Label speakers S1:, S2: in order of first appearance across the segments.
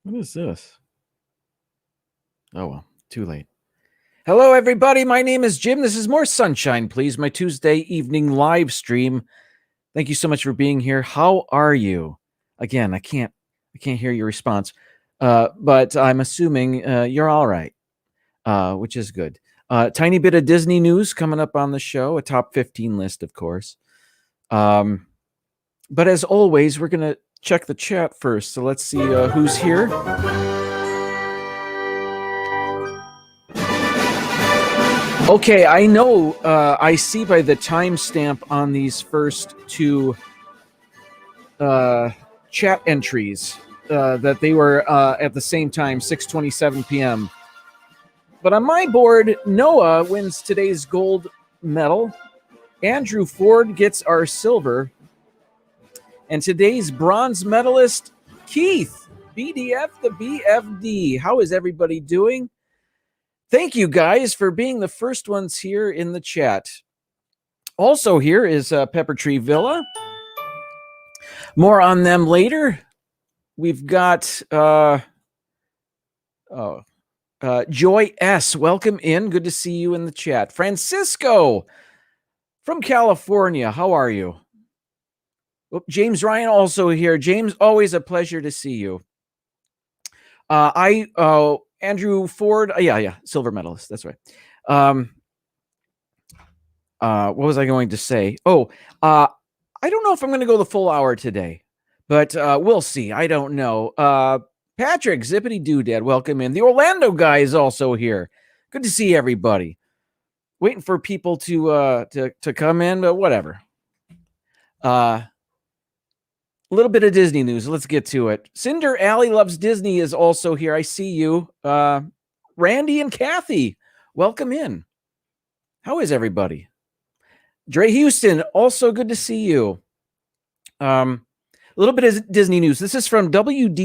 S1: What is this? Oh, well, too late. Hello, everybody. My name is Jim. This is More Sunshine, Please, my Tuesday evening live stream. Thank you so much for being here. How are you? Again, I can't hear your response, but I'm assuming you're all right, which is good. Tiny bit of Disney news coming up on the show, a top 15 list, of course. But as always, we're going to check the chat first. So let's see who's here. Okay, I know. I see by the timestamp on these first two chat entries that they were at the same time, 6:27 p.m. But on my board, Noah wins today's gold medal. Andrew Ford gets our silver. And today's bronze medalist, Keith, BDF the BFD. How is everybody doing? Thank you guys for being the first ones here in the chat. Also here is Pepper Tree Villa. More on them later. We've got Joy S. Welcome in. Good to see you in the chat. Francisco from California. How are you? Oh, James Ryan also here. James, always a pleasure to see you. Andrew Ford. Yeah, silver medalist. That's right. What was I going to say? I don't know if I'm going to go the full hour today, but we'll see. I don't know. Patrick, Zippity Doodad, welcome in. The Orlando guy is also here. Good to see everybody. Waiting for people to come in, but whatever. A little bit of Disney news. Let's get to it. Cinder Alley Loves Disney is also here. I see you. Randy and Kathy, welcome in. How is everybody? Dre Houston, also good to see you. A little bit of Disney news. This is from WDWNT,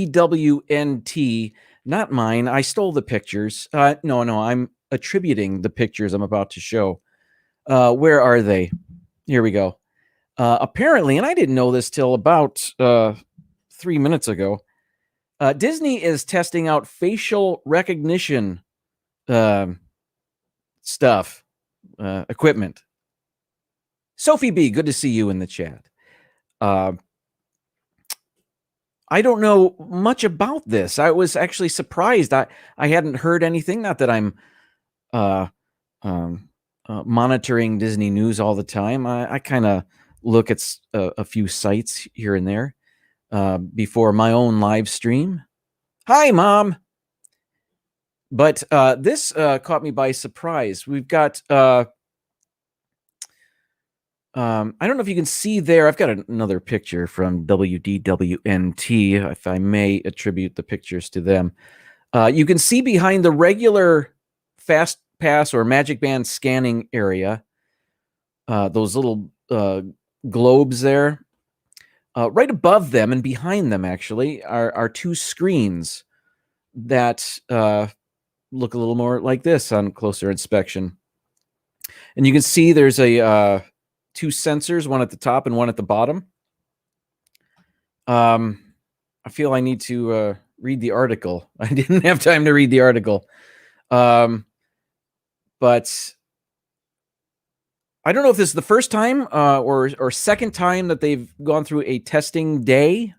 S1: not mine. I stole the pictures. No, I'm attributing the pictures I'm about to show. Where are they? Here we go. Apparently, and I didn't know this till about 3 minutes ago, Disney is testing out facial recognition stuff, equipment. Sophie B, good to see you in the chat. I don't know much about this. I was actually surprised. I hadn't heard anything. Not that I'm monitoring Disney news all the time. I kind of look at a few sites here and there before my own live stream. Hi, Mom. But this caught me by surprise. We've got... I don't know if you can see there. I've got another picture from WDWNT, if I may attribute the pictures to them. You can see behind the regular Fast Pass or Magic Band scanning area, those little globes there. Right above them and behind them, actually, are two screens that look a little more like this on closer inspection. And you can see there's a... two sensors, one at the top and one at the bottom. I feel I need to read the article. I didn't have time to read the article. But I don't know if this is the first time or second time that they've gone through a testing day.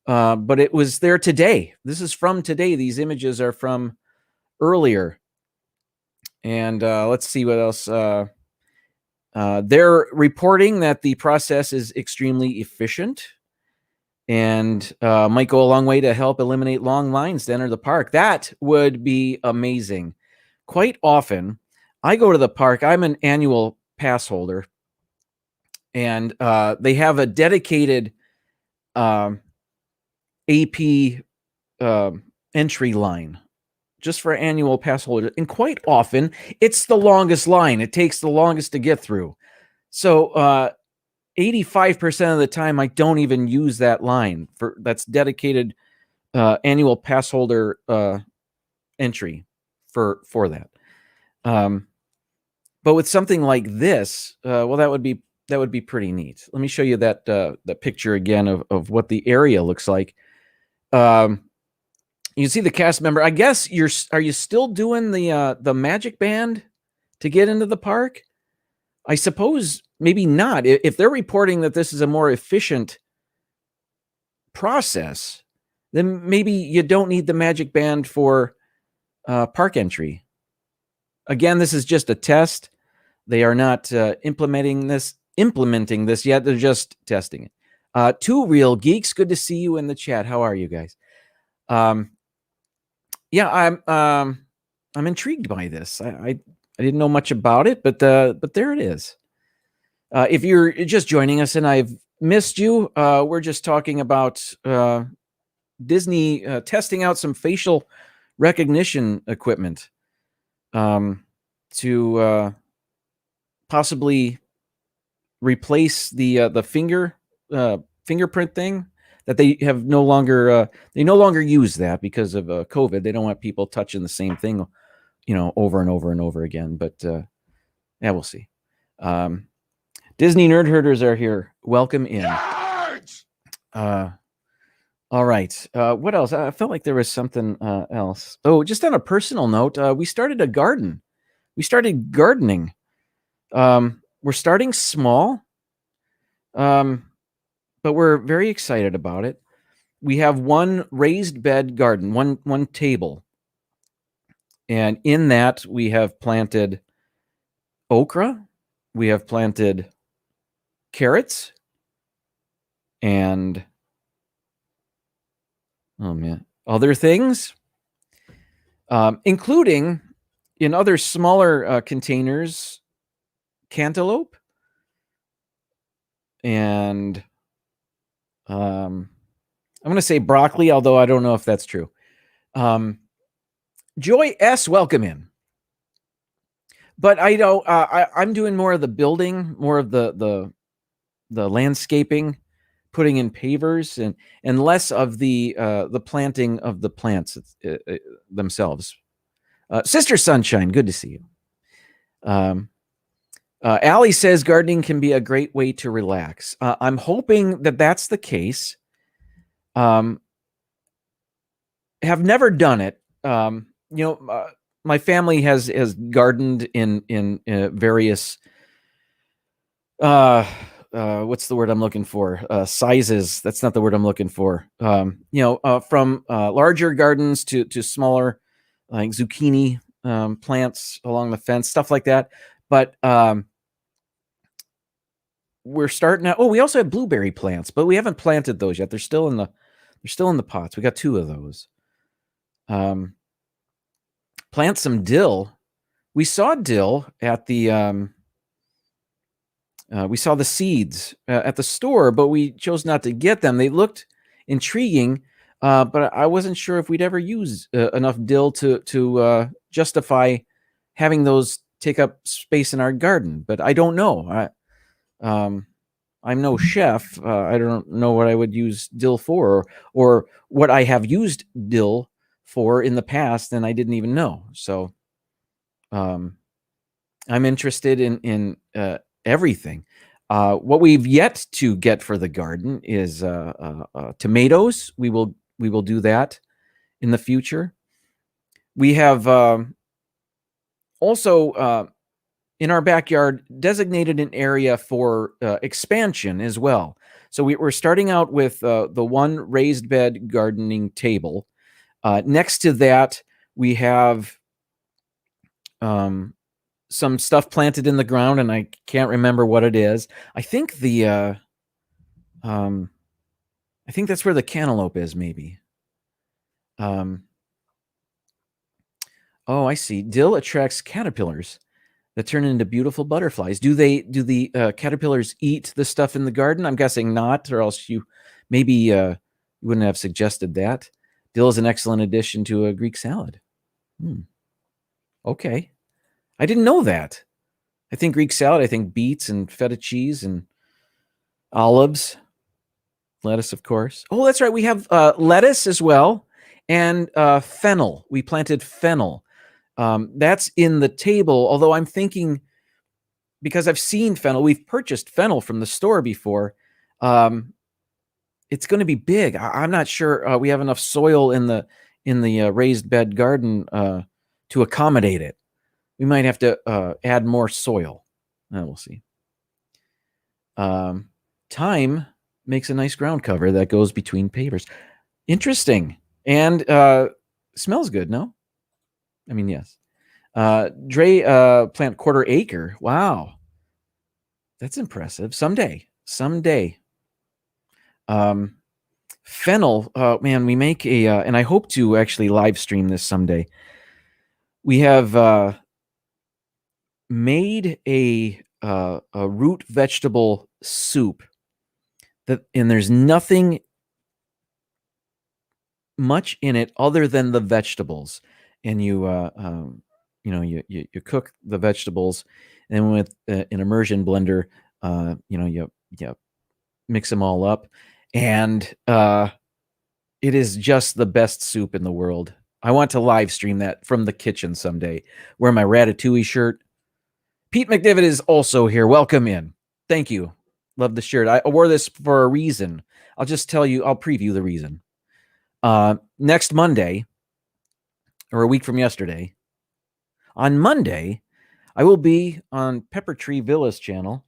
S1: But it was there today. This is from today. These images are from earlier. And let's see what else. They're reporting that the process is extremely efficient and might go a long way to help eliminate long lines to enter the park. That would be amazing. Quite often, I go to the park. I'm an annual pass holder, and they have a dedicated AP entry line just for annual pass holders. And quite often, it's the longest line. It takes the longest to get through. So 85% of the time, I don't even use that line. That's dedicated annual pass holder entry for that. But with something like this, well, that would be pretty neat. Let me show you that picture again of what the area looks like. You see the cast member. I guess are you still doing the magic band to get into the park? I suppose maybe not. If they're reporting that this is a more efficient process, then maybe you don't need the magic band for park entry. Again, this is just a test. They are not implementing this yet. They're just testing it. Two Real Geeks, good to see you in the chat. How are you guys? Yeah, I'm intrigued by this. I didn't know much about it, but there it is. If you're just joining us and I've missed you, we're just talking about Dizney testing out some facial recognition equipment to possibly replace the fingerprint thing that they have no longer use that because of COVID. They don't want people touching the same thing, over and over and over again. But yeah, we'll see. Disney nerd herders are here. Welcome in. All right. What else? I felt like there was something else. Oh, just on a personal note, we started a garden. We started gardening. We're starting small, but we're very excited about it. We have one raised bed garden, one table. And in that, we have planted okra. We have planted carrots and other things, including in other smaller containers, cantaloupe and I'm going to say broccoli, although I don't know if that's true. Joy S, welcome in. But I don't. I'm doing more of the building, more of the landscaping, putting in pavers, and less of the planting of the plants themselves. Sister Sunshine, good to see you. Allie says gardening can be a great way to relax. I'm hoping that that's the case. Have never done it. My family has gardened in various what's the word I'm looking for? Sizes. That's not the word I'm looking for. From larger gardens to smaller, like zucchini plants along the fence, stuff like that. But we're starting out. Oh, we also have blueberry plants, but we haven't planted those yet. They're still in the pots. We got 2 of those. Plant some dill. We saw dill at the we saw the seeds at the store, but we chose not to get them. They looked intriguing, but I wasn't sure if we'd ever use enough dill to justify having those take up space in our garden. But I don't know. I'm no chef. I don't know what I would use dill for, or what I have used dill for in the past, and I didn't even know. So I'm interested in everything. What we've yet to get for the garden is tomatoes. We will do that in the future. We have also in our backyard designated an area for expansion as well. So we're starting out with the one raised bed gardening table. Next to that, we have some stuff planted in the ground, and I can't remember what it is. I think I think that's where the cantaloupe is, maybe. Oh, I see. Dill attracts caterpillars that turn into beautiful butterflies. Do the caterpillars eat the stuff in the garden? I'm guessing not, or else you wouldn't have suggested that. Dill is an excellent addition to a Greek salad. Okay. I didn't know that. I think Greek salad, I think beets and feta cheese and olives, lettuce, of course. Oh, that's right. We have lettuce as well, and fennel. We planted fennel. That's in the table, although I'm thinking, because I've seen fennel, we've purchased fennel from the store before. It's going to be big. I'm not sure we have enough soil in in the raised bed garden to accommodate it. We might have to add more soil. We'll see. Thyme makes a nice ground cover that goes between pavers. Interesting. And smells good, no? I mean, yes. Dre plant quarter acre. Wow. That's impressive. Someday. Fennel, man, we make a, and I hope to actually live stream this someday. We have made a root vegetable soup and there's nothing much in it other than the vegetables. And you cook the vegetables, and with an immersion blender, you mix them all up, and it is just the best soup in the world. I want to live stream that from the kitchen someday. Wear my Ratatouille shirt. Pete McDivitt is also here. Welcome in. Thank you. Love the shirt. I wore this for a reason. I'll just tell you. I'll preview the reason. Next Monday, or a week from yesterday, on Monday, I will be on Pepper Tree Villa's channel,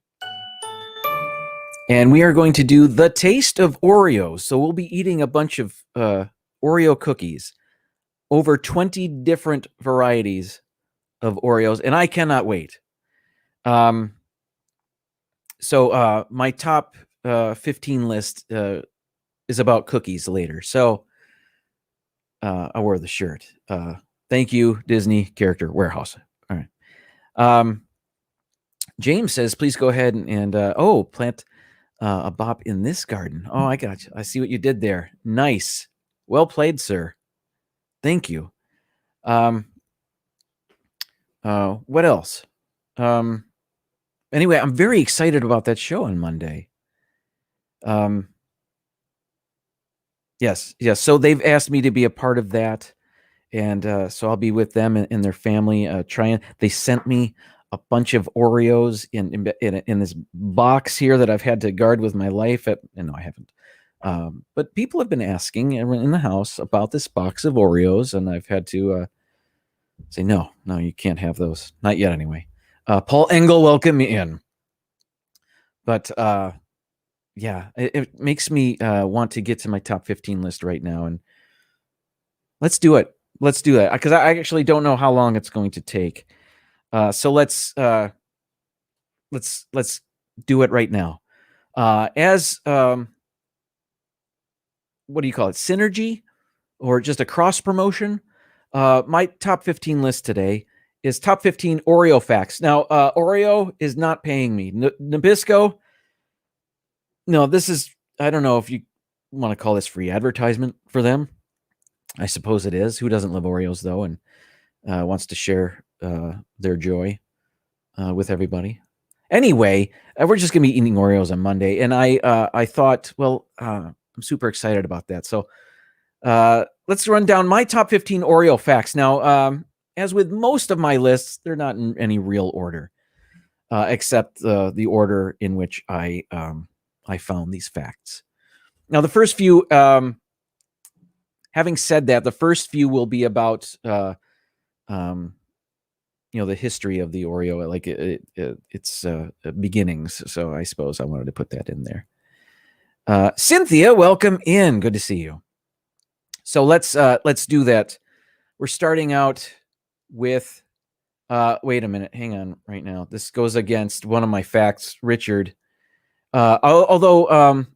S1: and we are going to do the taste of Oreos. So we'll be eating a bunch of Oreo cookies, over 20 different varieties of Oreos, and I cannot wait. So my top 15 list is about cookies later. So I wore the shirt. Thank you, Dizney Character Warehouse. All right. James says, please go ahead and plant a bop in this garden. Oh, I got you. I see what you did there. Nice. Well played, sir. Thank you. What else? Anyway, I'm very excited about that show on Monday. Yes. So they've asked me to be a part of that. And so I'll be with them and their family trying. They sent me a bunch of Oreos in this box here that I've had to guard with my life. No, I haven't. But people have been asking in the house about this box of Oreos, and I've had to say, no, you can't have those. Not yet, anyway. Paul Engel, welcome me in. But yeah, it makes me want to get to my top 15 list right now, and let's do it. Let's do that, because I actually don't know how long it's going to take. So let's do it right now. As what do you call it? Synergy, or just a cross promotion? My top 15 list today is top 15 Oreo facts. Now, Oreo is not paying me. Nabisco, no, this is, I don't know if you want to call this free advertisement for them. I suppose it is. Who doesn't love Oreos, though, and wants to share their joy with everybody? Anyway, we're just going to be eating Oreos on Monday, and I thought, well, I'm super excited about that. So let's run down my top 15 Oreo facts. Now, as with most of my lists, they're not in any real order, except the order in which I found these facts. Now, the first few, having said that, the first few will be about, the history of the Oreo, like its beginnings. So I suppose I wanted to put that in there. Cynthia, welcome in. Good to see you. So let's do that. We're starting out with, wait a minute, hang on right now. This goes against one of my facts, Richard. Although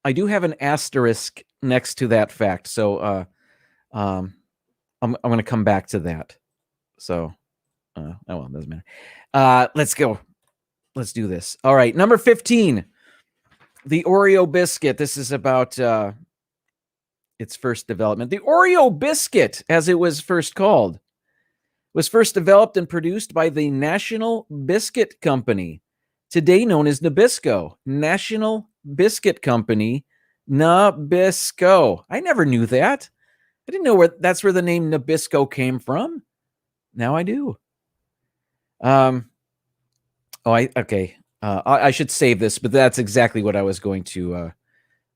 S1: I do have an asterisk next to that fact, so I'm going to come back to that. So, oh well, it doesn't matter. Let's go. Let's do this. All right, number 15, the Oreo Biscuit. This is about its first development. The Oreo Biscuit, as it was first called, was first developed and produced by the National Biscuit Company, today known as Nabisco. National Biscuit Company, Nabisco. I never knew that. I didn't know that's where the name Nabisco came from. Now I do. Okay. I should save this, but that's exactly what I was going to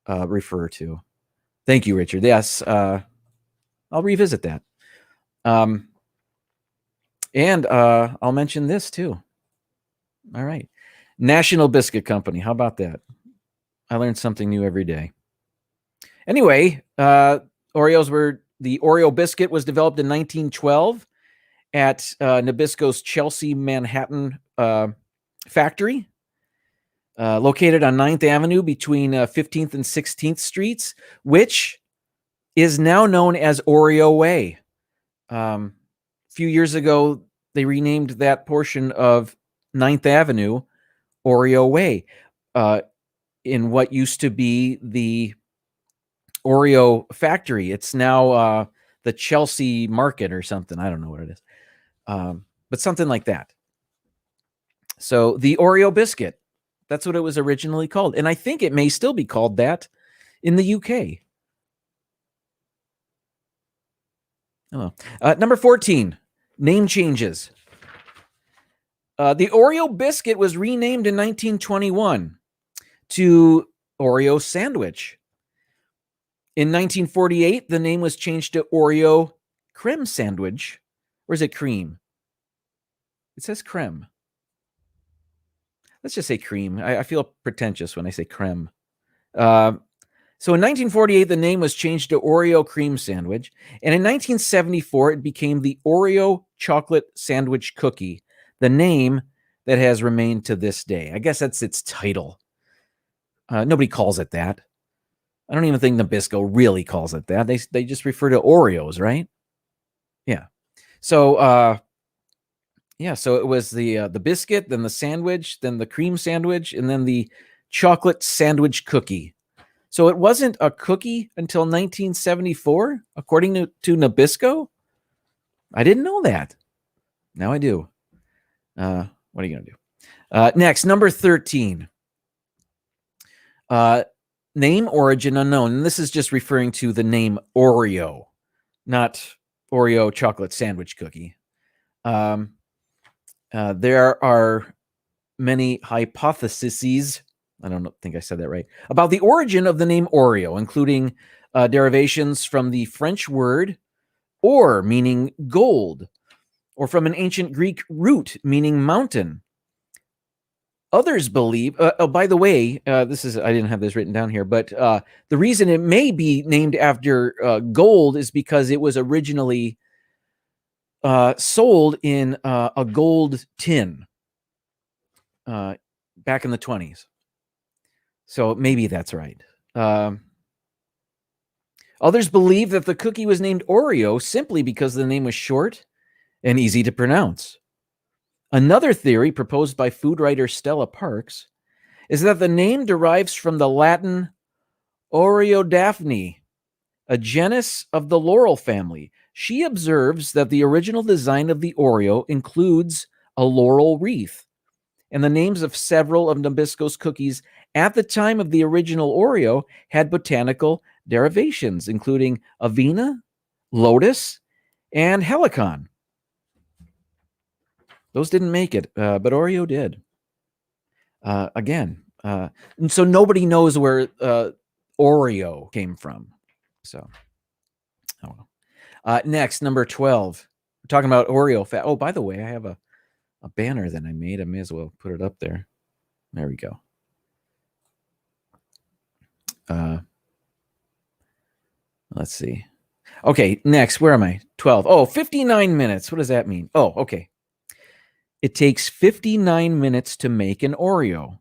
S1: refer to. Thank you, Richard. Yes, I'll revisit that. And I'll mention this too. All right. National Biscuit Company. How about that? I learned something new every day. Anyway, the Oreo Biscuit was developed in 1912 at Nabisco's Chelsea, Manhattan factory, located on 9th Avenue between 15th and 16th Streets, which is now known as Oreo Way. A few years ago, they renamed that portion of 9th Avenue Oreo Way in what used to be the Oreo factory. It's now the Chelsea Market or something. I don't know what it is, but something like that. So the Oreo Biscuit, that's what it was originally called. And I think it may still be called that in the UK. Oh. Number 14, name changes. The Oreo Biscuit was renamed in 1921 to Oreo Sandwich. In 1948, the name was changed to Oreo Creme Sandwich. Or is it cream? It says creme. Let's just say cream. I feel pretentious when I say creme. So in 1948, the name was changed to Oreo Cream Sandwich. And in 1974, it became the Oreo Chocolate Sandwich Cookie, the name that has remained to this day. I guess that's its title. Nobody calls it that. I don't even think Nabisco really calls it that. They just refer to Oreos, right? Yeah. So so it was the biscuit, then the sandwich, then the cream sandwich, and then the chocolate sandwich cookie. So it wasn't a cookie until 1974, according to Nabisco. I didn't know that. Now I do. What are you going to do? Next, number 13. Name origin unknown. And this is just referring to the name Oreo, not Oreo chocolate sandwich cookie. There are many hypotheses, I don't think I said that right, about the origin of the name Oreo, including derivations from the French word or, meaning gold, or from an ancient Greek root, meaning mountain. Others believe, by the way, I didn't have this written down here, but the reason it may be named after gold is because it was originally sold in a gold tin back in the 20s. So maybe that's right. Others believe that the cookie was named Oreo simply because the name was short and easy to pronounce. Another theory proposed by food writer Stella Parks is that the name derives from the Latin Oreodaphne, a genus of the laurel family. She observes that the original design of the Oreo includes a laurel wreath, and the names of several of Nabisco's cookies at the time of the original Oreo had botanical derivations, including Avena, Lotus, and Helicon. Those didn't make it, but Oreo did. Again, and so nobody knows where Oreo came from. So, I don't know. Next, number 12. We're talking about Oreo Facts. Oh, by the way, I have a banner that I made. I may as well put it up there. There we go. Let's see. Okay, next, where am I? 12. Oh, 59 minutes. What does that mean? Oh, okay. It takes 59 minutes to make an Oreo.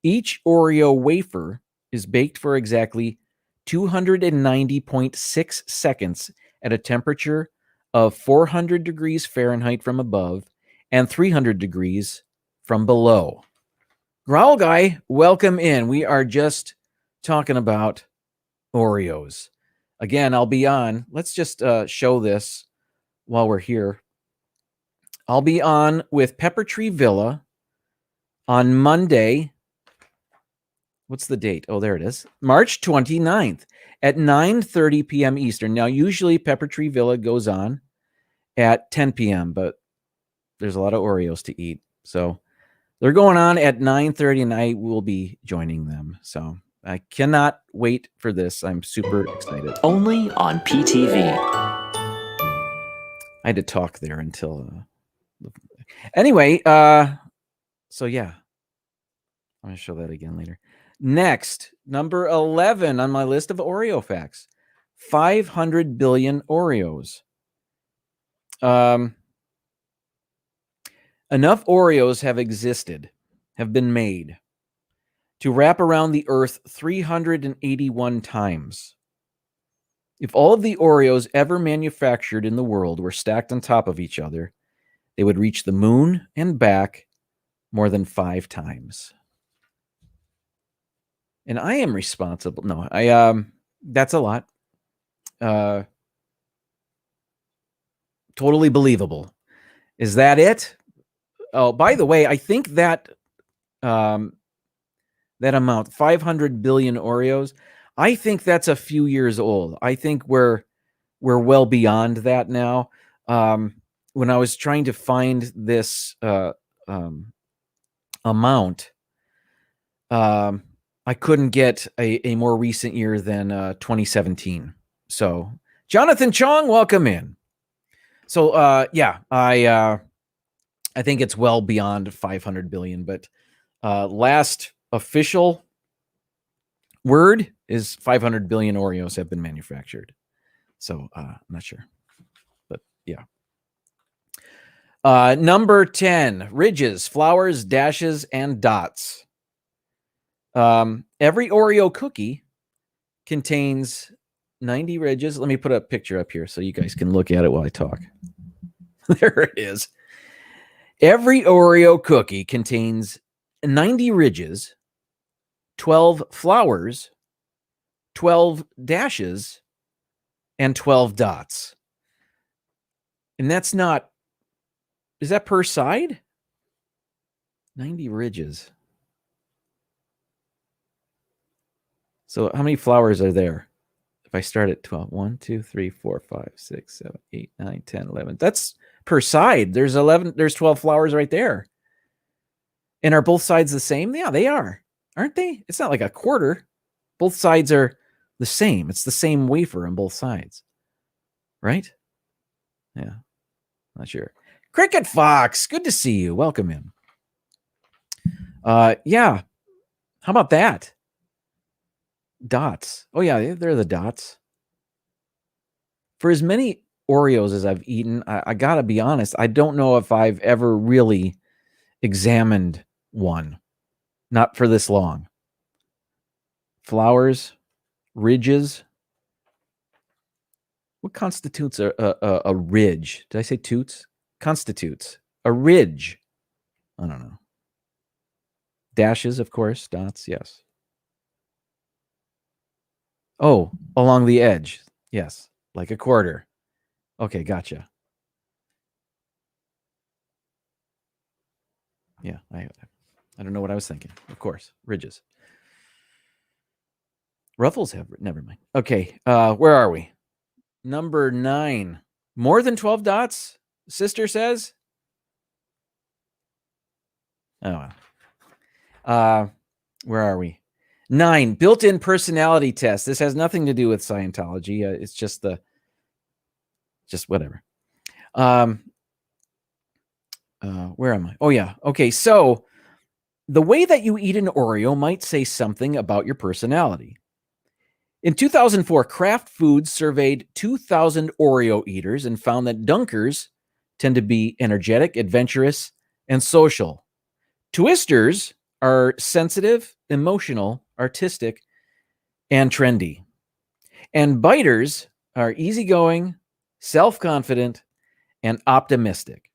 S1: Each Oreo wafer is baked for exactly 290.6 seconds at a temperature of 400 degrees Fahrenheit from above and 300 degrees from below. Growl Guy, welcome in. We are just talking about Oreos. Again, I'll be on. Let's just show this while we're here. I'll be on with Pepper Tree Villa on Monday. What's the date? Oh, there it is. March 29th at 9:30 p.m. Eastern. Now, usually Pepper Tree Villa goes on at 10 p.m., but there's a lot of Oreos to eat. So they're going on at 9:30, and I will be joining them. So I cannot wait for this. I'm super excited.
S2: Only on PTV.
S1: I had to talk there until... Anyway, so yeah. I'm going to show that again later. Next, number 11 on my list of Oreo facts. 500 billion Oreos. Enough Oreos have been made to wrap around the earth 381 times. If all of the Oreos ever manufactured in the world were stacked on top of each other, they would reach the moon and back more than 5 times. And I am responsible. No, that's a lot. Totally believable. Is that it? Oh, by the way, I think that that amount, 500 billion Oreos, I think that's a few years old. I think we're well beyond that now. When I was trying to find this amount, I couldn't get a more recent year than 2017. So, Jonathan Chong, welcome in. So, yeah, I think it's well beyond 500 billion, but last official word is 500 billion Oreos have been manufactured. So, I'm not sure, but yeah. Number 10, ridges, flowers, dashes, and dots. Every Oreo cookie contains 90 ridges. Let me put a picture up here so you guys can look at it while I talk. There it is. Every Oreo cookie contains 90 ridges, 12 flowers, 12 dashes, and 12 dots. And that's not... Is that per side? 90 ridges. So how many flowers are there? If I start at 12, 1, 2, 3, 4, 5, 6, 7, 8, 9, 10, 11. That's per side. There's 12 flowers right there. And are both sides the same? Yeah, they are. Aren't they? It's not like a quarter. Both sides are the same. It's the same wafer on both sides. Right? Yeah. Not sure. Cricket Fox, good to see you. Welcome in. Yeah. How about that? Dots. Oh, yeah, they're the dots. For as many Oreos as I've eaten, I gotta be honest, I don't know if I've ever really examined one. Not for this long. Flowers, ridges. What constitutes a ridge? Did I say toots? Constitutes a ridge. I don't know. Dashes, of course. Dots, yes. Oh, along the edge. Yes, like a quarter. Okay, gotcha. Yeah, I don't know what I was thinking. Of course, ridges. Ruffles have... Never mind. Okay, where are we? Number 9. More than 12 dots, sister says? Oh, where are we? 9, built-in personality test. This has nothing to do with Scientology. It's just whatever. Where am I? Oh, yeah. Okay, so the way that you eat an Oreo might say something about your personality. In 2004, Kraft Foods surveyed 2,000 Oreo eaters and found that dunkers tend to be energetic, adventurous, and social. Twisters are sensitive, emotional, artistic, and trendy. And biters are easygoing, self-confident, and optimistic.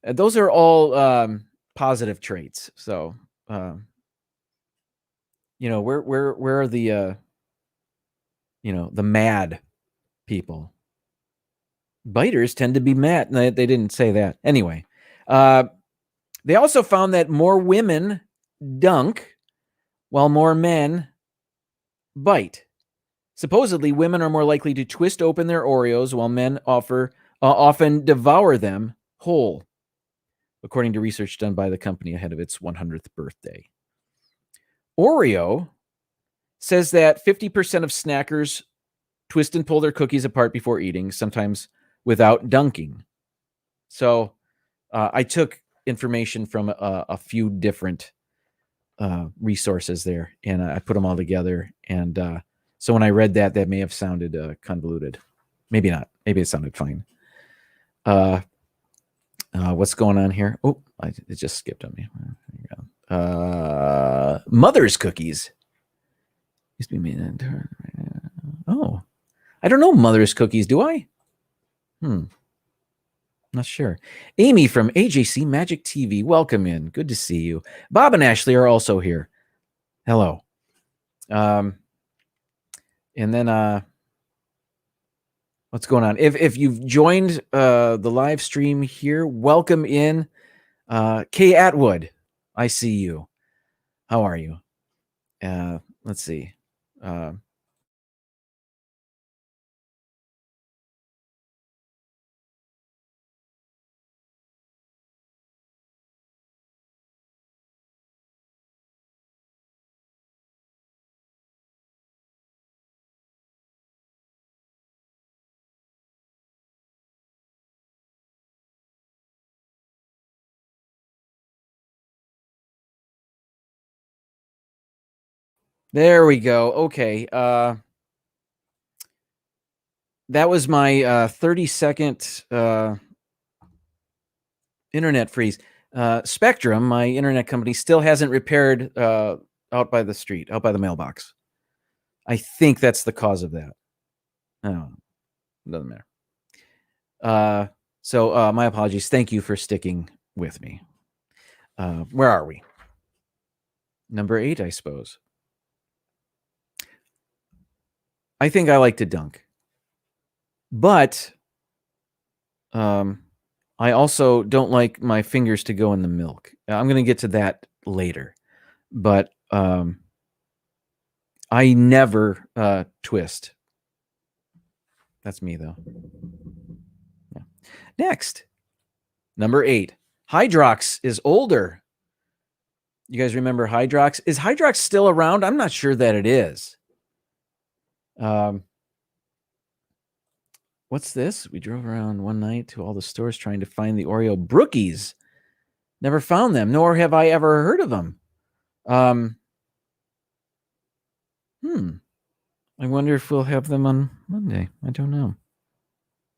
S1: Those are all positive traits. So, where are the the mad people? Biters tend to be mad. They didn't say that. Anyway, they also found that more women dunk while more men bite. Supposedly, women are more likely to twist open their Oreos while men often devour them whole, according to research done by the company ahead of its 100th birthday. Oreo says that 50% of snackers twist and pull their cookies apart before eating, sometimes without dunking. So I took information from a few different resources there, and I put them all together. And so when I read that, that may have sounded convoluted. Maybe not. Maybe it sounded fine. What's going on here? Oh, it just skipped on me. Mother's cookies. Used to be made. Oh, I don't know Mother's cookies, do I? Not sure. Amy from AJC Magic TV, welcome in. Good to see you. Bob and Ashley are also here. Hello. And then what's going on? If you've joined the live stream here, welcome in. Kay Atwood, I see you. How are you? Let's see. There we go. Okay. That was my 30-second internet freeze. Spectrum, my internet company, still hasn't repaired out by the street, out by the mailbox. I think that's the cause of that. Oh, doesn't matter. So my apologies. Thank you for sticking with me. Where are we? Number 8, I suppose. I think I like to dunk. But I also don't like my fingers to go in the milk. I'm going to get to that later. But I never twist. That's me, though. Yeah. Next, number 8. Hydrox is older. You guys remember Hydrox? Is Hydrox still around? I'm not sure that it is. What's this? We drove around one night to all the stores trying to find the Oreo Brookies. Never found them, nor have I ever heard of them. I wonder if we'll have them on Monday. I don't know.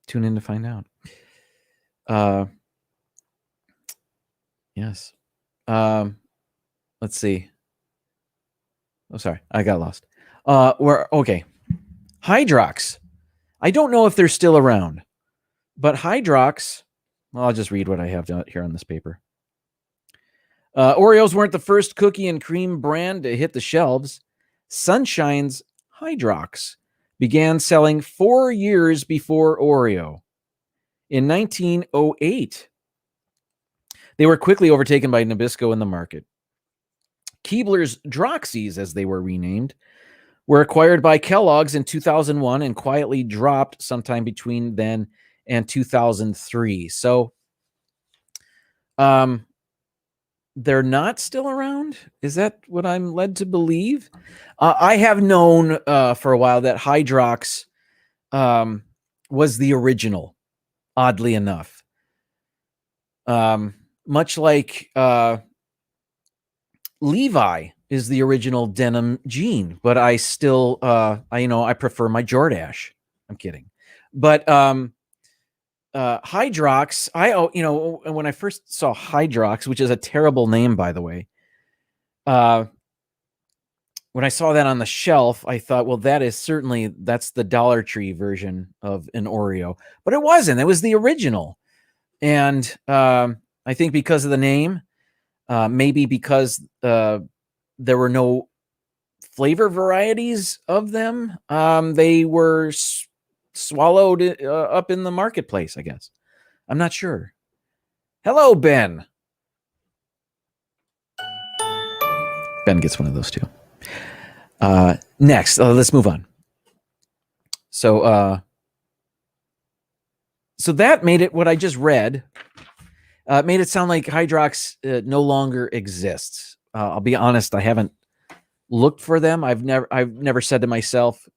S1: Tune in to find out. Yes. Let's see. Oh, sorry. I got lost. Okay. Hydrox. I don't know if they're still around, but Hydrox, well, I'll just read what I have here on this paper. Oreos weren't the first cookie and cream brand to hit the shelves. Sunshine's Hydrox began selling 4 years before Oreo. In 1908, they were quickly overtaken by Nabisco in the market. Keebler's Droxies, as they were renamed, were acquired by Kellogg's in 2001 and quietly dropped sometime between then and 2003. So they're not still around? Is that what I'm led to believe? I have known for a while that Hydrox was the original, oddly enough. Much like Levi is the original denim jean, but I still, I prefer my Jordache. I'm kidding. But Hydrox, when I first saw Hydrox, which is a terrible name, by the way, when I saw that on the shelf, I thought, well, that's the Dollar Tree version of an Oreo, but it wasn't. It was the original. And I think because of the name, maybe because there were no flavor varieties of them, they were swallowed up in the marketplace, I guess. I'm not sure. Hello, Ben. Ben gets one of those too. Next, let's move on. So that made it, what I just read, made it sound like Hydrox no longer exists. I'll be honest, I haven't looked for them. I've never said to myself,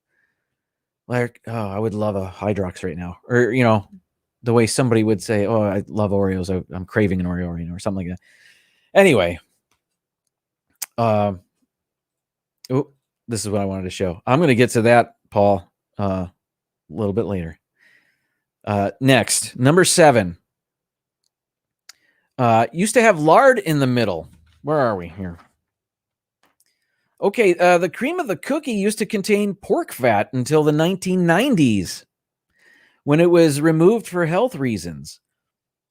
S1: like, oh, I would love a Hydrox right now, or the way somebody would say, oh, I love Oreos. I'm craving an Oreo right now, or something like that. Anyway, oh, this is what I wanted to show. I'm going to get to that, Paul, a little bit later. Next, number 7. Used to have lard in the middle. Where are we here? Okay, the cream of the cookie used to contain pork fat until the 1990s, when it was removed for health reasons.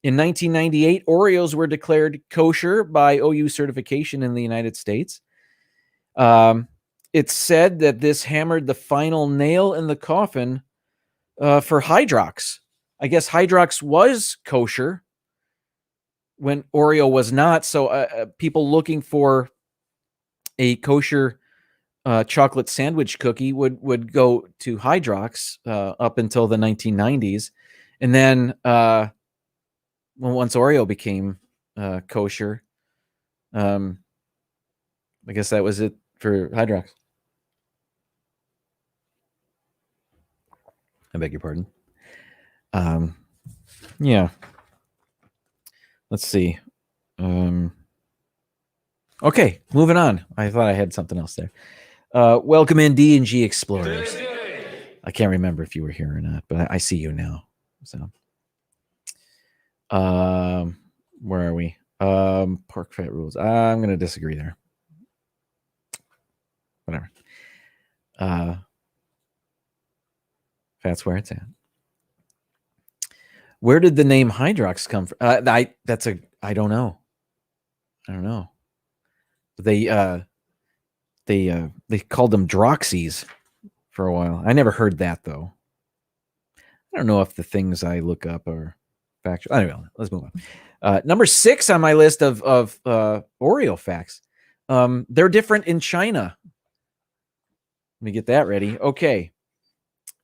S1: In 1998, Oreos were declared kosher by OU certification in the United States. It's said that this hammered the final nail in the coffin for Hydrox. I guess Hydrox was kosher when Oreo was not. So people looking for a kosher chocolate sandwich cookie would go to Hydrox up until the 1990s. And then once Oreo became kosher, I guess that was it for Hydrox. I beg your pardon. Yeah. Let's see. Okay, moving on. I thought I had something else there. Welcome in, D&G Explorers. I can't remember if you were here or not, but I see you now. So, where are we? Pork fat rules. I'm going to disagree there. Whatever. That's where it's at. Where did the name Hydrox come from? I don't know. I don't know. They called them Droxies for a while. I never heard that though. I don't know if the things I look up are factual. Anyway, let's move on. Number 6 on my list of Oreo facts. They're different in China. Let me get that ready. Okay.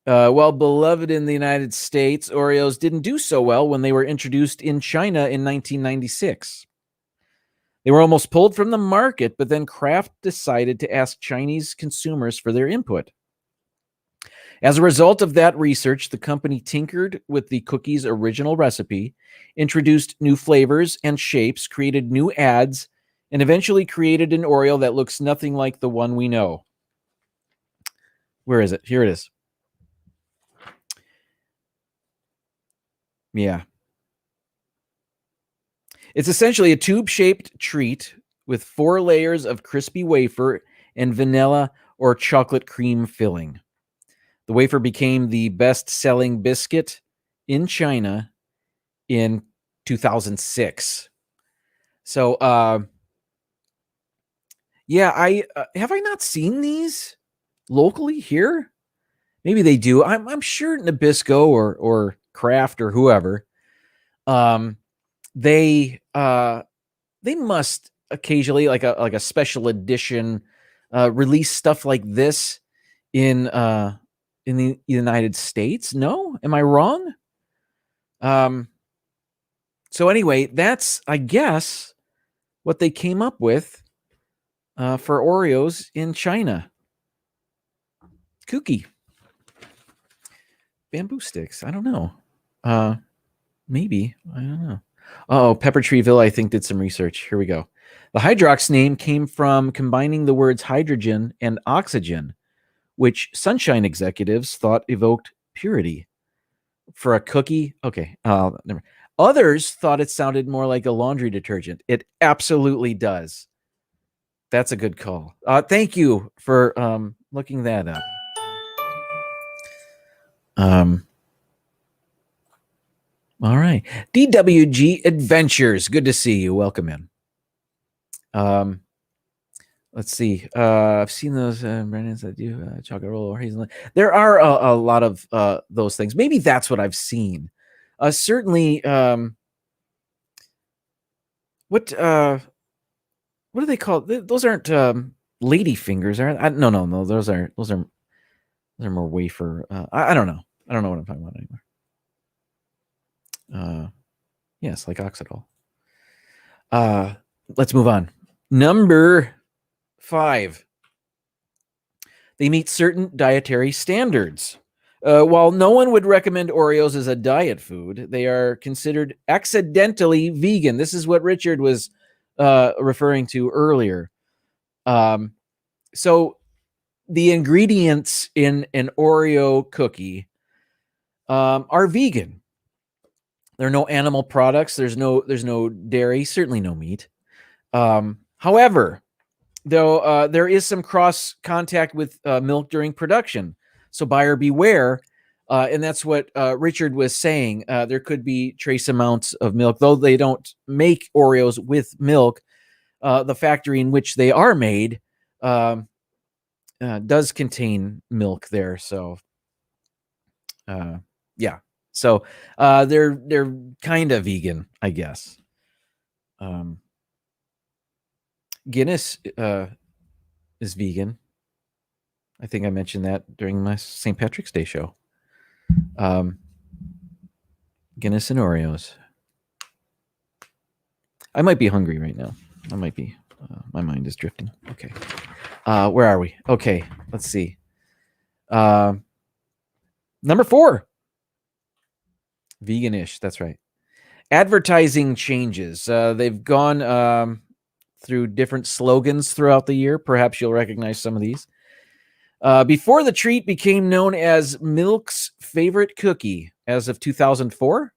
S1: Well, beloved in the United States, Oreos didn't do so well when they were introduced in China in 1996. They were almost pulled from the market, but then Kraft decided to ask Chinese consumers for their input. As a result of that research, the company tinkered with the cookie's original recipe, introduced new flavors and shapes, created new ads, and eventually created an Oreo that looks nothing like the one we know. Where is it? Here it is. Yeah. It's essentially a tube-shaped treat with 4 layers of crispy wafer and vanilla or chocolate cream filling. The wafer became the best-selling biscuit in China in 2006. So, yeah, have I not seen these locally here? Maybe they do. I'm sure Nabisco or Kraft or whoever, they must occasionally, like a special edition, release stuff like this in the United States. No, am I wrong? So anyway, that's, I guess, what they came up with for Oreos in China. Kooky. Bamboo sticks. I don't know. Maybe. I don't know. Oh, Pepper Treeville, I think, did some research. Here we go. The Hydrox name came from combining the words hydrogen and oxygen, which Sunshine executives thought evoked purity. For a cookie, okay. Never. Others thought it sounded more like a laundry detergent. It absolutely does. That's a good call. Thank you for looking that up. All right. DWG Adventures. Good to see you. Welcome in. Let's see. I've seen those brands that do chocolate roll or hazelnut. There are a lot of those things. Maybe that's what I've seen. Certainly. What do they call it? Those aren't lady fingers, are they? No. Those are more wafer. I don't know. I don't know what I'm talking about anymore. Yes, like Oxidol. Let's move on. Number 5. They meet certain dietary standards. While no one would recommend Oreos as a diet food, they are considered accidentally vegan. This is what Richard was referring to earlier. So the ingredients in an Oreo cookie are vegan. There are no animal products. There's no dairy, certainly no meat. However, though there is some cross contact with milk during production, so buyer beware. And that's what Richard was saying. There could be trace amounts of milk, though they don't make Oreos with milk. The factory in which they are made does contain milk there. So, yeah. So they're kind of vegan, I guess. Guinness is vegan. I think I mentioned that during my St. Patrick's Day show. Guinness and Oreos. I might be hungry right now. I might be. My mind is drifting. Okay. Where are we? Okay. Let's see. Number 4. Veganish. That's right. Advertising changes. They've gone through different slogans throughout the year. Perhaps you'll recognize some of these. Before the treat became known as Milk's favorite cookie as of 2004,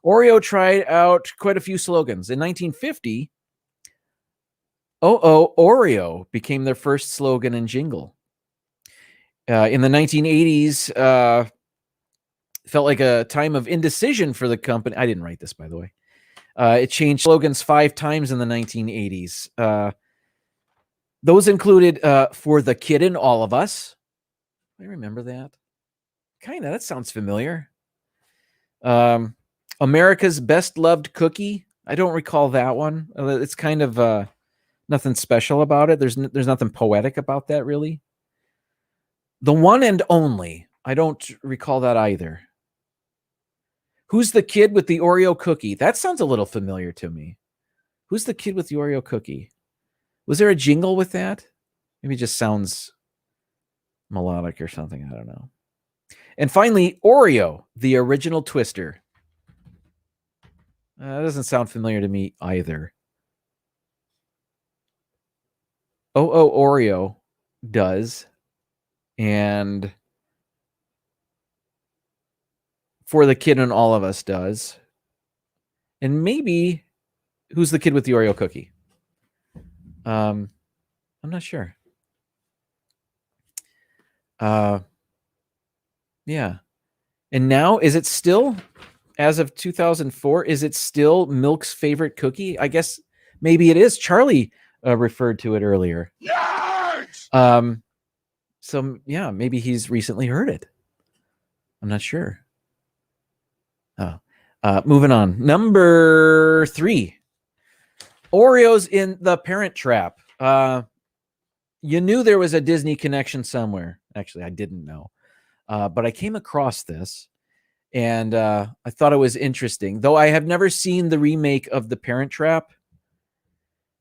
S1: Oreo tried out quite a few slogans. In 1950, Oreo became their first slogan and jingle. In the 1980s, felt like a time of indecision for the company. I didn't write this, by the way. It changed slogans 5 times in the 1980s. Those included For the Kid in All of Us. I remember that. Kind of. That sounds familiar. America's Best Loved Cookie. I don't recall that one. It's kind of nothing special about it. There's nothing poetic about that, really. The One and Only. I don't recall that either. Who's the Kid with the Oreo Cookie? That sounds a little familiar to me. Who's the Kid with the Oreo Cookie? Was there a jingle with that? Maybe it just sounds melodic or something. I don't know. And finally, Oreo, the original Twister. That doesn't sound familiar to me either. Oreo does. And For the Kid in All of Us does. And maybe Who's the Kid with the Oreo Cookie? I'm not sure. Yeah. And now, is it still, as of 2004, is it still Milk's favorite cookie? I guess maybe it is. Charlie referred to it earlier. Yes! So, yeah, maybe he's recently heard it. I'm not sure. Moving on. Number 3. Oreos in the Parent Trap. You knew there was a Disney connection somewhere. Actually, I didn't know. But I came across this, and I thought it was interesting. Though I have never seen the remake of The Parent Trap.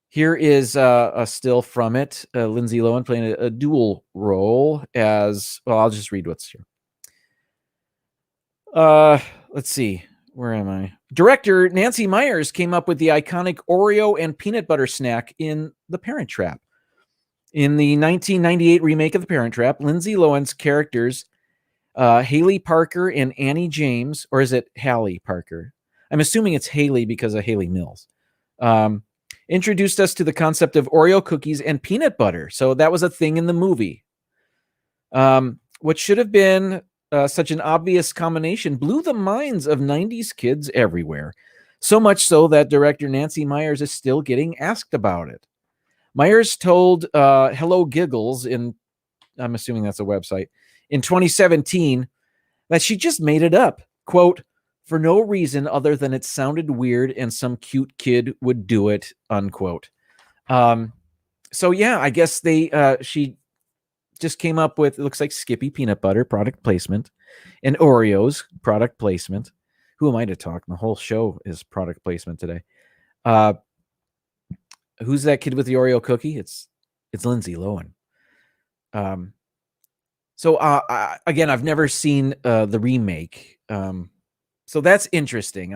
S1: Here is a still from it. Lindsay Lohan playing a dual role as... Well, I'll just read what's here. Let's see. Where am I? Director Nancy Meyers came up with the iconic Oreo and peanut butter snack in The Parent Trap. In the 1998 remake of The Parent Trap, Lindsay Lohan's characters, Haley Parker and Annie James, or is it Hallie Parker? I'm assuming it's Haley because of Haley Mills. Introduced us to the concept of Oreo cookies and peanut butter. So that was a thing in the movie. What should have been such an obvious combination blew the minds of 90s kids everywhere. So much so that director Nancy Meyers is still getting asked about it. Meyers told Hello Giggles I'm assuming that's a website, in 2017 that she just made it up. Quote, for no reason other than it sounded weird and some cute kid would do it, unquote. So yeah, I guess she just came up with, it looks like Skippy peanut butter product placement and Oreos product placement. Who am I to talk? The whole show is product placement today. Who's that kid with the Oreo cookie? It's Lindsay Lohan. So again, I've never seen the remake. So that's interesting.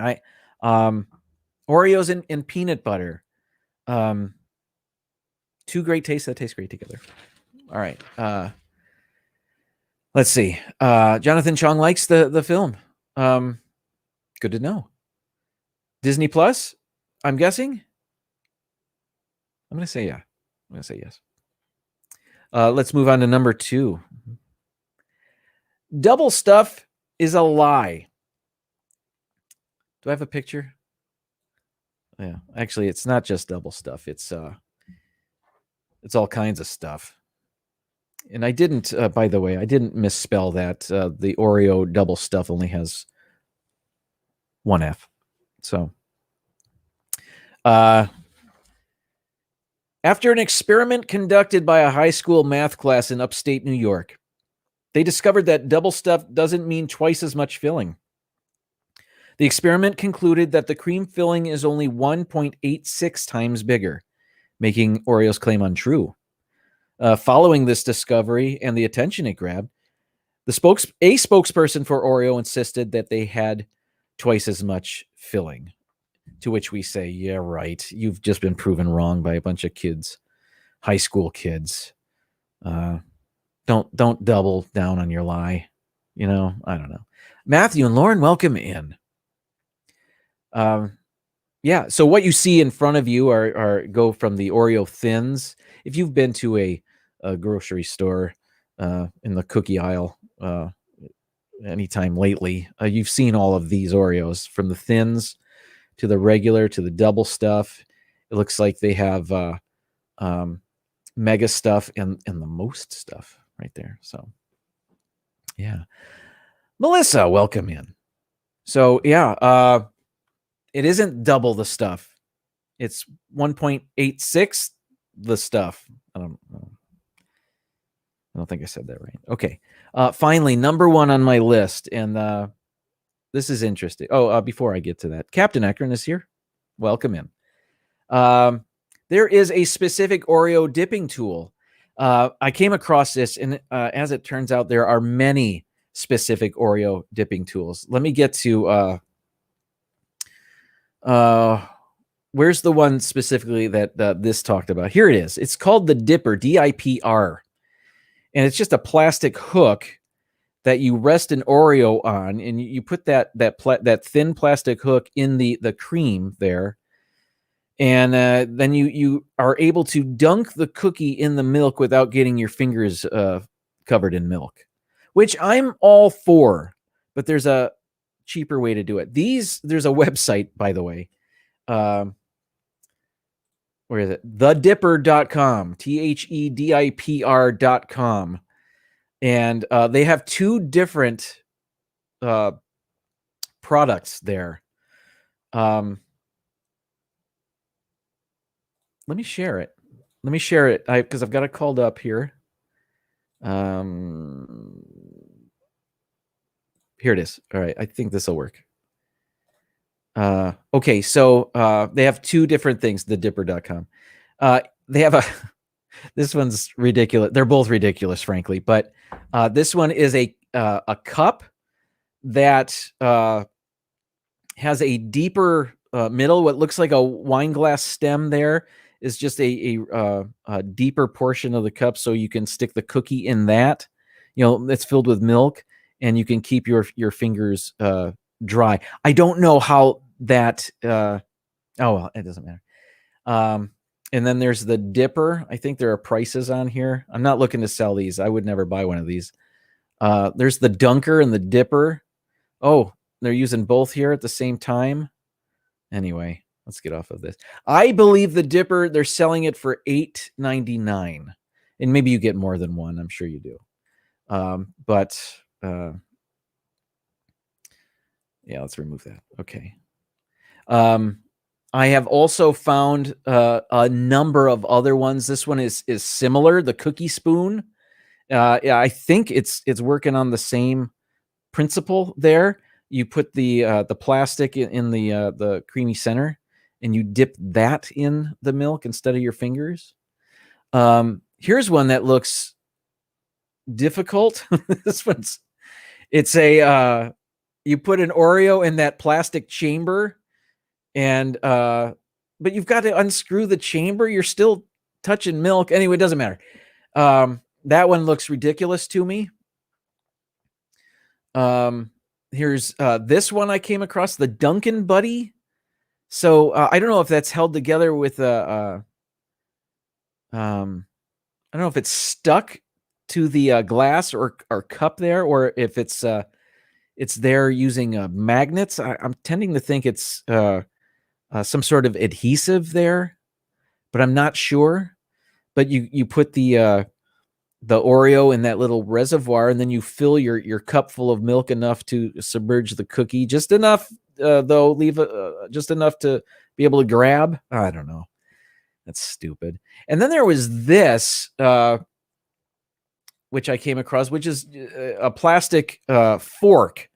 S1: Oreos and peanut butter. Two great tastes that taste great together. All right. Let's see. Jonathan Chong likes the film. Good to know. Disney Plus, I'm guessing. I'm going to say yeah. I'm going to say yes. Let's move on to number 2. Double stuff is a lie. Do I have a picture? Yeah, actually, it's not just double stuff. It's all kinds of stuff. And I didn't, by the way, I didn't misspell that. The Oreo double stuff only has one F. So, after an experiment conducted by a high school math class in upstate New York, they discovered that double stuff doesn't mean twice as much filling. The experiment concluded that the cream filling is only 1.86 times bigger, making Oreo's claim untrue. Following this discovery and the attention it grabbed, a spokesperson for Oreo insisted that they had twice as much filling. To which we say, yeah, right. You've just been proven wrong by a bunch of kids, high school kids. Don't double down on your lie. I don't know. Matthew and Lauren, welcome in. Yeah. So what you see in front of you are go from the Oreo thins. If you've been to a grocery store in the cookie aisle anytime lately, you've seen all of these Oreos, from the thins to the regular to the double stuff. It looks like they have mega stuff and the most stuff right there. So yeah. Melissa, welcome in. So yeah, it isn't double the stuff. It's 1.86 the stuff. I don't think I said that right. Okay. Finally, number 1 on my list, and this is interesting. Before I get to that, Captain Ekron is here. Welcome in. There is a specific Oreo dipping tool. I came across this, and as it turns out, there are many specific Oreo dipping tools. Let me get to where's the one specifically that this talked about? Here it is. It's called the Dipper, DIPR. And it's just a plastic hook that you rest an Oreo on, and you put that thin plastic hook in the cream there. And then you are able to dunk the cookie in the milk without getting your fingers covered in milk, which I'm all for, but there's a cheaper way to do it. There's a website, by the way. Where is it? Thedipper.com, THEDIPR.com. And they have 2 different products there. Let me share it. Because I've got it called up here. Here it is. All right. I think this will work. Okay. So they have 2 different things, thedipper.com. They have this one's ridiculous. They're both ridiculous, frankly. But this one is a cup that has a deeper middle. What looks like a wine glass stem there is just a deeper portion of the cup, so you can stick the cookie in that. It's filled with milk, and you can keep your fingers dry. I don't know how that. Oh well, it doesn't matter. And then there's the Dipper. I think there are prices on here. I'm not looking to sell these. I would never buy one of these. There's the Dunker and the Dipper. Oh, they're using both here at the same time. Anyway, let's get off of this. I believe the Dipper, they're selling it for $8.99. And maybe you get more than one. I'm sure you do. But yeah, let's remove that. Okay. I have also found a number of other ones. This one is similar. The cookie spoon. Yeah, I think it's working on the same principle there. You put the plastic in the creamy center, and you dip that in the milk instead of your fingers. Here's one that looks difficult. It's a you put an Oreo in that plastic chamber, and but you've got to unscrew the chamber. You're still touching milk. Anyway, it doesn't matter. That one looks ridiculous to me. Here's this one I came across, the Dunkin' Buddy. So I don't know if that's held together with I don't know if it's stuck to the glass or cup there, or if it's there using magnets. I'm tending to think it's some sort of adhesive there, but I'm not sure. But you put the Oreo in that little reservoir, and then you fill your cup full of milk enough to submerge the cookie, just enough though, leave just enough to be able to grab. I don't know. That's stupid. And then there was this, which I came across, which is a plastic fork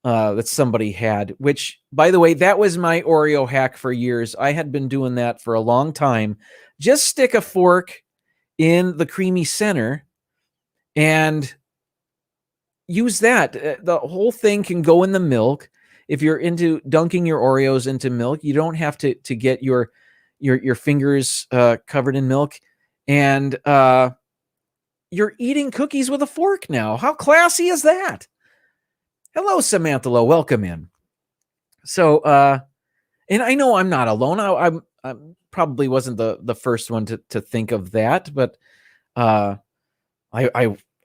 S1: that somebody had, which, by the way, that was my Oreo hack for years. I had been doing that for a long time. Just stick a fork in the creamy center and use that. The whole thing can go in the milk. If you're into dunking your Oreos into milk, you don't have to get your fingers covered in milk, and you're eating cookies with a fork now. How classy is that? Hello, Samantha Lowe. Welcome in. So, and I know I'm not alone. I probably wasn't the first one to think of that, but I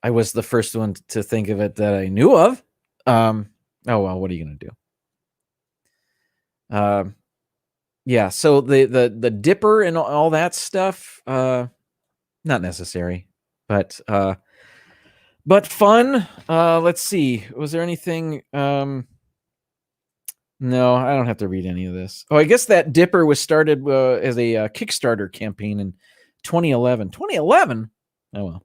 S1: was the first one to think of it that I knew of. Oh well, what are you gonna do? Yeah. So the dipper and all that stuff, not necessary, but fun. Let's see. Was there anything? No, I don't have to read any of this. Oh, I guess that dipper was started as a Kickstarter campaign in 2011. 2011? Oh well.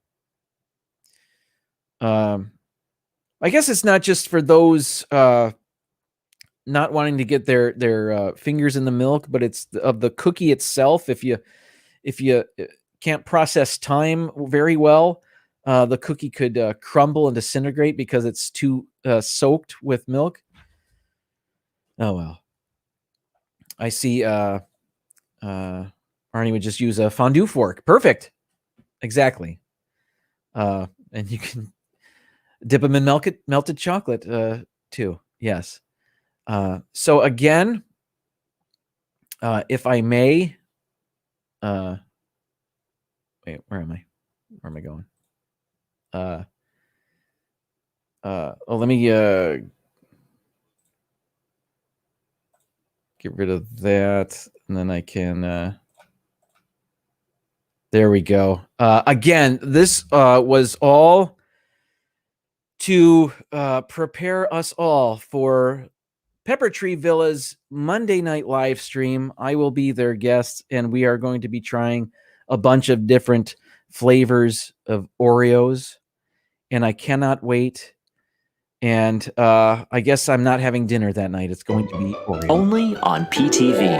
S1: I guess it's not just for those not wanting to get their fingers in the milk, but it's of the cookie itself. If you can't process time very well, the cookie could crumble and disintegrate because it's too soaked with milk. Oh well. I see Arnie would just use a fondue fork. Perfect. Exactly. And you can dip them in melted chocolate too. Yes. So again, if I may, wait, where am I? Where am I going? Let me get rid of that, and then I can there we go. Again, this was all to prepare us all for Pepper Tree Villa's Monday night live stream. I will be their guest, and we are going to be trying a bunch of different flavors of Oreos, and I cannot wait. And I guess I'm not having dinner that night. It's going to be Oreo.
S2: Only on PTV.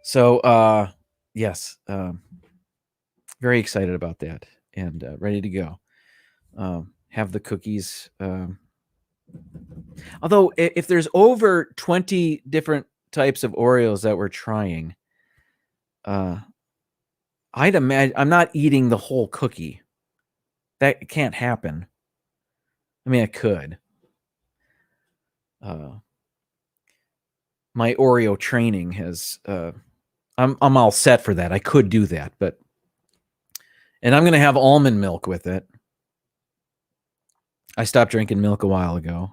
S1: So, yes, very excited about that, and ready to go. Have the cookies. Although, if there's over 20 different types of Oreos that we're trying, I'd imagine I'm not eating the whole cookie. That can't happen. I mean, it could. My Oreo training has. I'm all set for that. I could do that, and I'm going to have almond milk with it. I stopped drinking milk a while ago.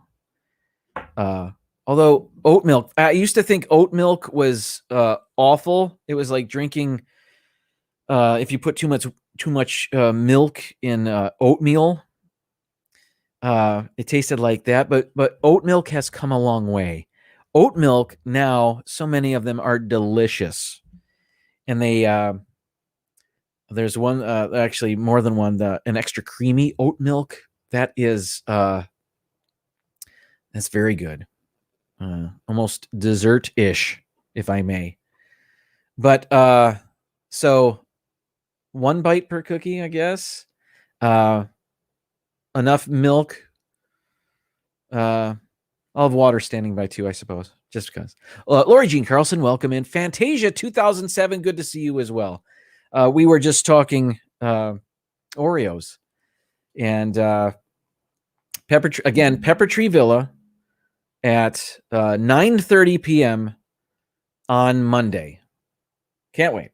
S1: Although oat milk, I used to think oat milk was awful. It was like drinking if you put too much milk in oatmeal. It tasted like that, but oat milk has come a long way. Oat milk now, so many of them are delicious, and they there's one actually more than one, an extra creamy oat milk that is that's very good, almost dessert-ish, if I may. But so one bite per cookie, I guess. Enough milk. I'll have water standing by too, I suppose, just because. Lori Jean Carlson, welcome in. Fantasia 2007, good to see you as well. We were just talking Oreos. And Pepper Tree Villa at 9:30 p.m. on Monday. Can't wait.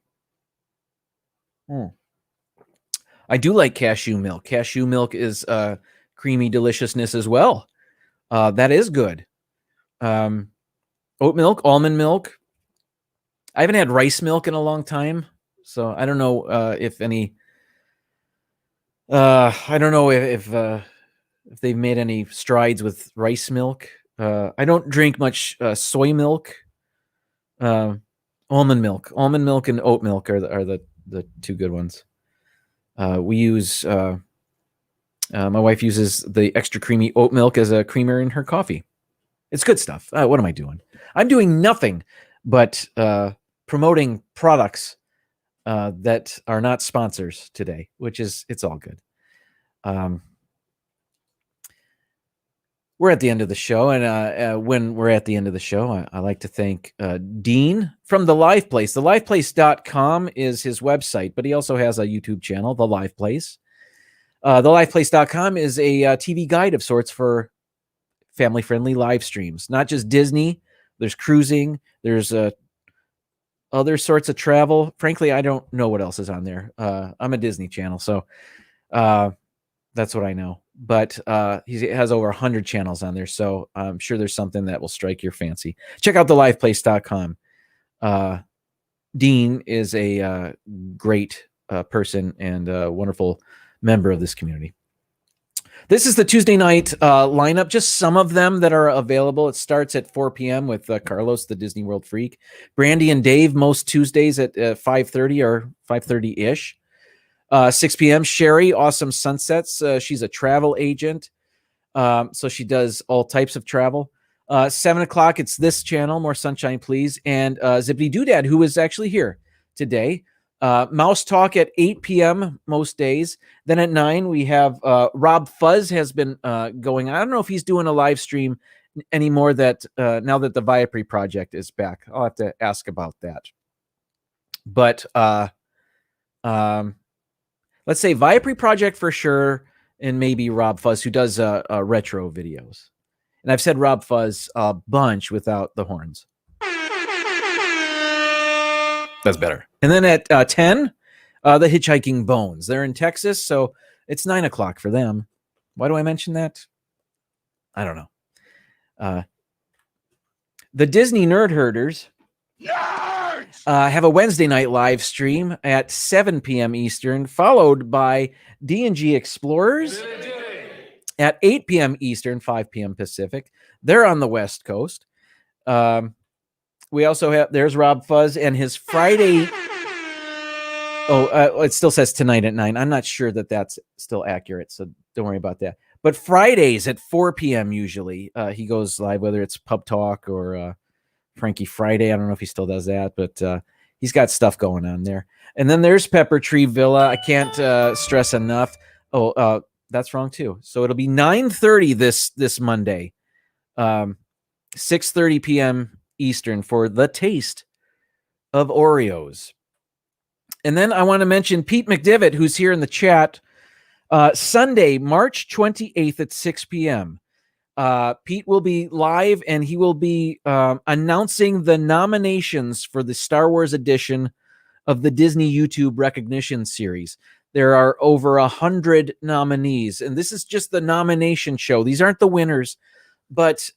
S1: I do like cashew milk. Cashew milk is creamy deliciousness as well. That is good. Oat milk, almond milk. I haven't had rice milk in a long time, so I don't know if any. I don't know if they've made any strides with rice milk. I don't drink much soy milk. Almond milk and oat milk are the two good ones. We use my wife uses the extra creamy oat milk as a creamer in her coffee. It's good stuff. What am I doing? I'm doing nothing but promoting products that are not sponsors today, which is, it's all good. We're at the end of the show, and when we're at the end of the show, I like to thank Dean from The Live Place. TheLivePlace.com is his website, but he also has a YouTube channel, The Live Place. TheLivePlace.com is a TV guide of sorts for family-friendly live streams. Not just Disney. There's cruising. There's other sorts of travel. Frankly, I don't know what else is on there. I'm a Disney channel, so that's what I know. But he has over 100 channels on there, so I'm sure there's something that will strike your fancy. Check out theliveplace.com. Dean is a great person and a wonderful member of this community. This is the Tuesday night lineup, just some of them that are available. It starts at 4 p.m. with Carlos, the Disney World Freak. Brandy and Dave, most Tuesdays at 5:30 or 5:30-ish. 6 p.m., Cheri, Awesome Sunsets. She's a travel agent, so she does all types of travel. 7 o'clock, it's this channel, More Sunshine Please, and Zippity Doodad, who is actually here today. Mouse Talk at 8 p.m. most days. Then at 9, we have Rob Fuzz has been going. I don't know if he's doing a live stream anymore that now that the Viapre project is back. I'll have to ask about that. But let's say Viapre project for sure, and maybe Rob Fuzz, who does retro videos. And I've said Rob Fuzz a bunch without the horns. That's better. And then at 10, the Hitchhiking Bones. They're in Texas, so it's 9 o'clock for them. Why do I mention that? I don't know. The Disney Nerd Herders have a Wednesday night live stream at 7 p.m. Eastern, followed by D&G Explorers at 8 p.m. Eastern, 5 p.m. Pacific. They're on the West Coast. We also have, there's Rob Fuzz and his Friday. It still says tonight at 9. I'm not sure that that's still accurate, so don't worry about that. But Fridays at 4 p.m. usually he goes live, whether it's Pub Talk or Frankie Friday. I don't know if he still does that, but he's got stuff going on there. And then there's Pepper Tree Villa. I can't stress enough. That's wrong too. So it'll be 9:30 this Monday, 6:30 p.m. Eastern for the taste of Oreos. And then I want to mention Pete McDivitt, who's here in the chat. Sunday, March 28th at 6 p.m. Pete will be live, and he will be announcing the nominations for the Star Wars edition of the Disney YouTube Recognition Series. There are over 100 nominees, and this is just the nomination show. These aren't the winners, but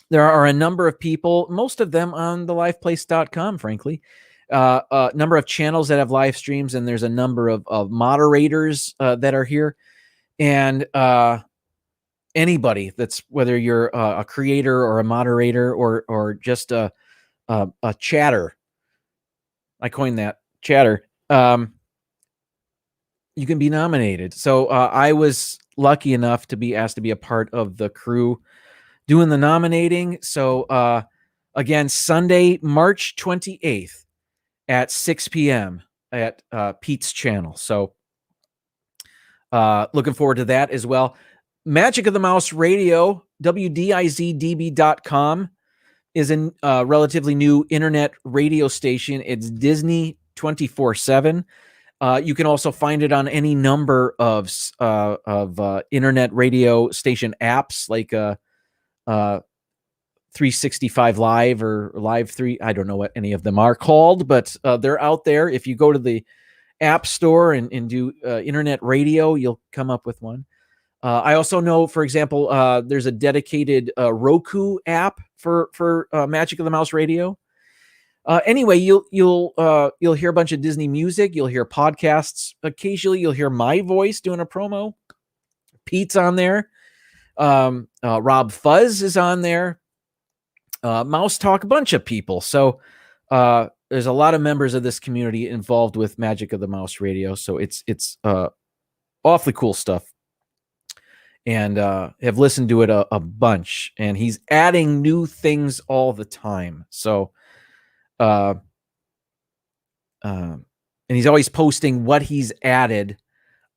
S1: there are a number of people, most of them on theliveplace.com, frankly. A number of channels that have live streams, and there's a number of moderators that are here. And anybody that's, whether you're a creator or a moderator or just a chatter, I coined that, chatter, you can be nominated. So I was lucky enough to be asked to be a part of the crew doing the nominating. So again, Sunday, March 28th at 6 p.m. at Pete's channel. So Looking forward to that as well. Magic of the Mouse Radio, WDIZDB.com, is a relatively new internet radio station. It's Dizney 24/7. You can also find it on any number of internet radio station apps like 365 Live or Live 3. I don't know what any of them are called, but they're out there. If you go to the App Store and do internet radio, you'll come up with one. I also know, for example, there's a dedicated Roku app for Magic of the Mouse Radio. Anyway, you'll hear a bunch of Disney music. You'll hear podcasts. Occasionally, you'll hear my voice doing a promo. Pete's on there. Rob Fuzz is on there. Mouse Talk, a bunch of people. So there's a lot of members of this community involved with Magic of the Mouse Radio. So it's awfully cool stuff. And have listened to it a bunch. And he's adding new things all the time. So and he's always posting what he's added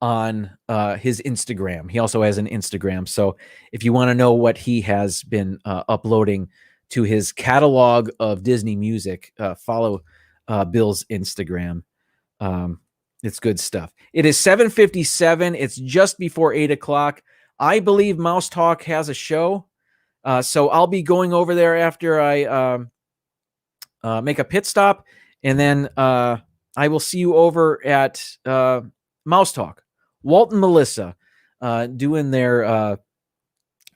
S1: on his Instagram. He also has an Instagram. So if you want to know what he has been uploading to his catalog of Disney music, follow Bill's Instagram. It's good stuff. It is 7:57. It's just before 8 o'clock. I believe Mouse Talk has a show. So I'll be going over there after I make a pit stop. And then I will see you over at Mouse Talk. Walt and Melissa doing their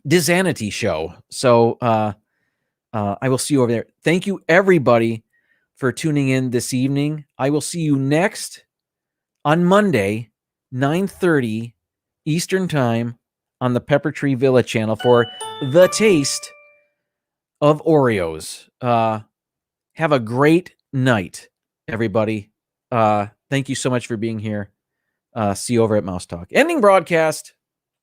S1: Disanity show. So I will see you over there. Thank you, everybody, for tuning in this evening. I will see you next on Monday, 9:30 Eastern Time on the Pepper Tree Villa channel for The Taste of Oreos. Have a great night, everybody. Thank you so much for being here. See you over at Mouse Talk. Ending broadcast.